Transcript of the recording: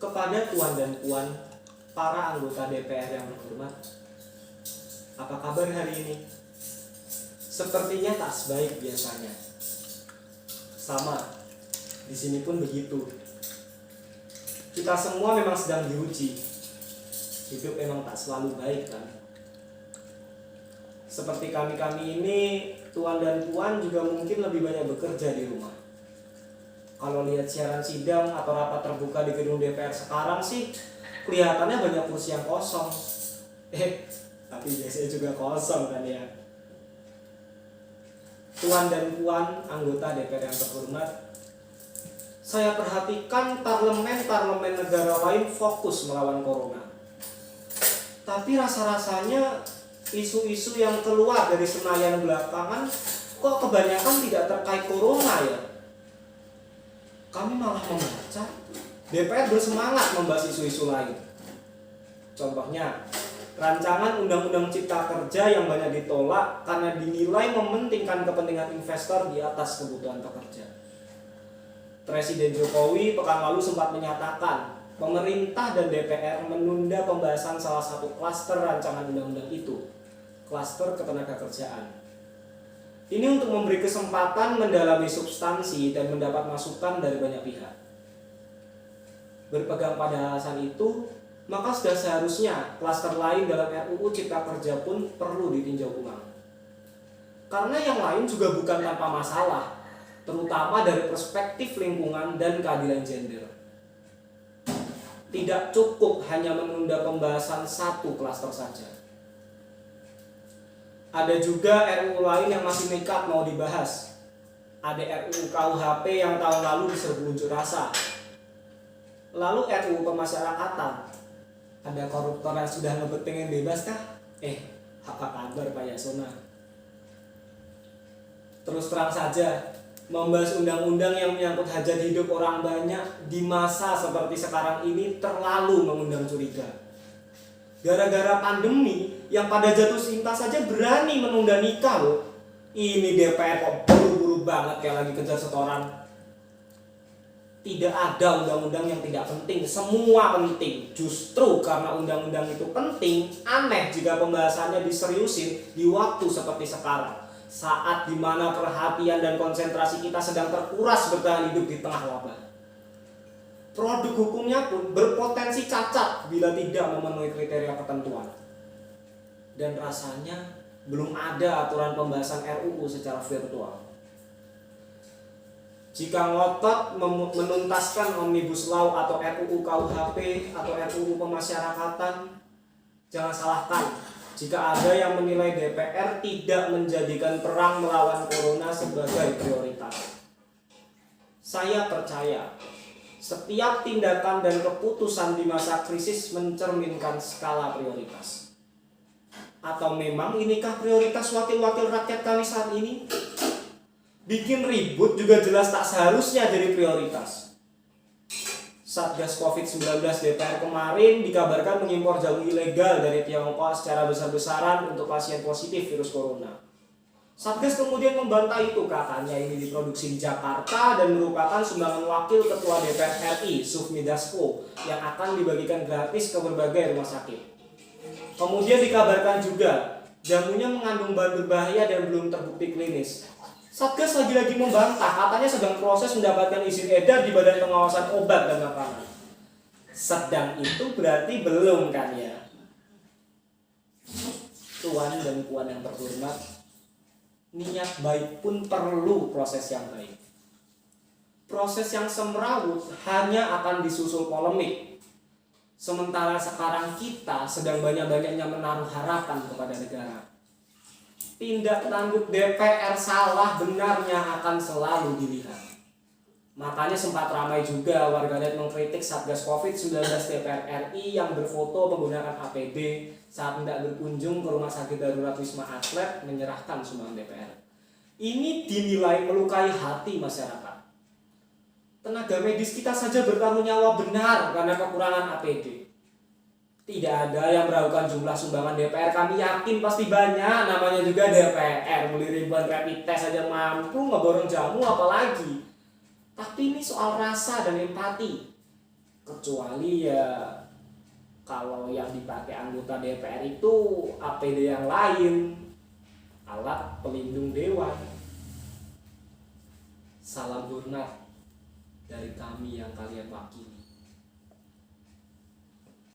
Kepada tuan dan puan, para anggota DPR yang terhormat, apa kabar hari ini? Sepertinya tak sebaik biasanya. Sama, di sini pun begitu. Kita semua memang sedang diuji. Hidup memang tak selalu baik kan? Seperti kami-kami ini, tuan dan puan juga mungkin lebih banyak bekerja di rumah. Kalau lihat siaran sidang atau rapat terbuka di gedung DPR sekarang sih, kelihatannya banyak kursi yang kosong. Tapi biasanya juga kosong kan ya. Tuan dan puan anggota DPR yang terhormat, saya perhatikan parlemen-parlemen negara lain fokus melawan corona. Tapi rasa-rasanya isu-isu yang keluar dari Senayan belakangan kok kebanyakan tidak terkait corona ya. Kami malah membaca DPR bersemangat membahas isu-isu lain. Contohnya, rancangan Undang-Undang Cipta Kerja yang banyak ditolak karena dinilai mementingkan kepentingan investor di atas kebutuhan pekerja. Presiden Jokowi pekan lalu sempat menyatakan pemerintah dan DPR menunda pembahasan salah satu klaster rancangan undang-undang itu, klaster ketenagakerjaan. Ini untuk memberi kesempatan mendalami substansi dan mendapat masukan dari banyak pihak. Berpegang pada alasan itu, maka sudah seharusnya klaster lain dalam RUU Cipta Kerja pun perlu ditinjau ulang. Karena yang lain juga bukan tanpa masalah, terutama dari perspektif lingkungan dan keadilan gender. Tidak cukup hanya menunda pembahasan satu klaster saja. Ada juga RUU lain yang masih nekat mau dibahas. Ada RUU KUHP yang tahun lalu diserbu unjuk rasa. Lalu RUU pemasyarakatan. Ada koruptor yang sudah ngebet pengen bebas kah? Apa kabar Pak Yasona? Terus terang saja, membahas undang-undang yang menyangkut hajat hidup orang banyak di masa seperti sekarang ini terlalu mengundang curiga. Gara-gara pandemi yang pada jatuh cinta saja berani menunda nikah loh. Ini DPR kok buru-buru banget kayak lagi kejar setoran. Tidak ada undang-undang yang tidak penting, semua penting. Justru karena undang-undang itu penting, aneh jika pembahasannya diseriusin di waktu seperti sekarang, saat dimana perhatian dan konsentrasi kita sedang terkuras bertahan hidup di tengah wabah. Produk hukumnya pun berpotensi cacat bila tidak memenuhi kriteria ketentuan. Dan rasanya belum ada aturan pembahasan RUU secara virtual. Jika ngotot menuntaskan Omnibus Law atau RUU KUHP atau RUU pemasyarakatan, jangan salahkan jika ada yang menilai DPR tidak menjadikan perang melawan corona sebagai prioritas. Saya percaya setiap tindakan dan keputusan di masa krisis mencerminkan skala prioritas. Atau memang inikah prioritas wakil-wakil rakyat kami saat ini? Bikin ribut juga jelas tak seharusnya jadi prioritas. Satgas COVID-19 DPR kemarin dikabarkan mengimpor jamu ilegal dari Tiongkok secara besar-besaran untuk pasien positif virus corona. Satgas kemudian membantah itu, katanya ini diproduksi di Jakarta dan merupakan sumbangan wakil Ketua DPR RI, Sufmi Dasko, yang akan dibagikan gratis ke berbagai rumah sakit. Kemudian dikabarkan juga, jamunya mengandung bahan berbahaya dan belum terbukti klinis. Satgas lagi-lagi membantah, katanya sedang proses mendapatkan izin edar di Badan Pengawasan Obat dan Makanan. Sedang itu berarti belum kan ya? Tuan dan puan yang terhormat, niat baik pun perlu proses yang baik. Proses yang semrawut hanya akan disusul polemik. Sementara sekarang kita sedang banyak-banyaknya menaruh harapan kepada negara. Tindak tanduk DPR salah benarnya akan selalu dilihat. Makanya sempat ramai juga warganet mengkritik Satgas COVID-19 DPR RI yang berfoto menggunakan APD saat hendak berkunjung ke rumah sakit darurat Wisma Atlet menyerahkan sumbangan DPR. Ini dinilai melukai hati masyarakat. Tenaga medis kita saja bertaruh nyawa benar karena kekurangan APD. Tidak ada yang meragukan jumlah sumbangan DPR, kami yakin pasti banyak, namanya juga DPR, beli ribuan rapid test saja mampu, ngeborong jamu apalagi. Tapi ini soal rasa dan empati. kecuali ya kalau yang dipakai anggota DPR itu APD yang lain, alat pelindung dewan. Salam hormat dari kami yang kalian wakili.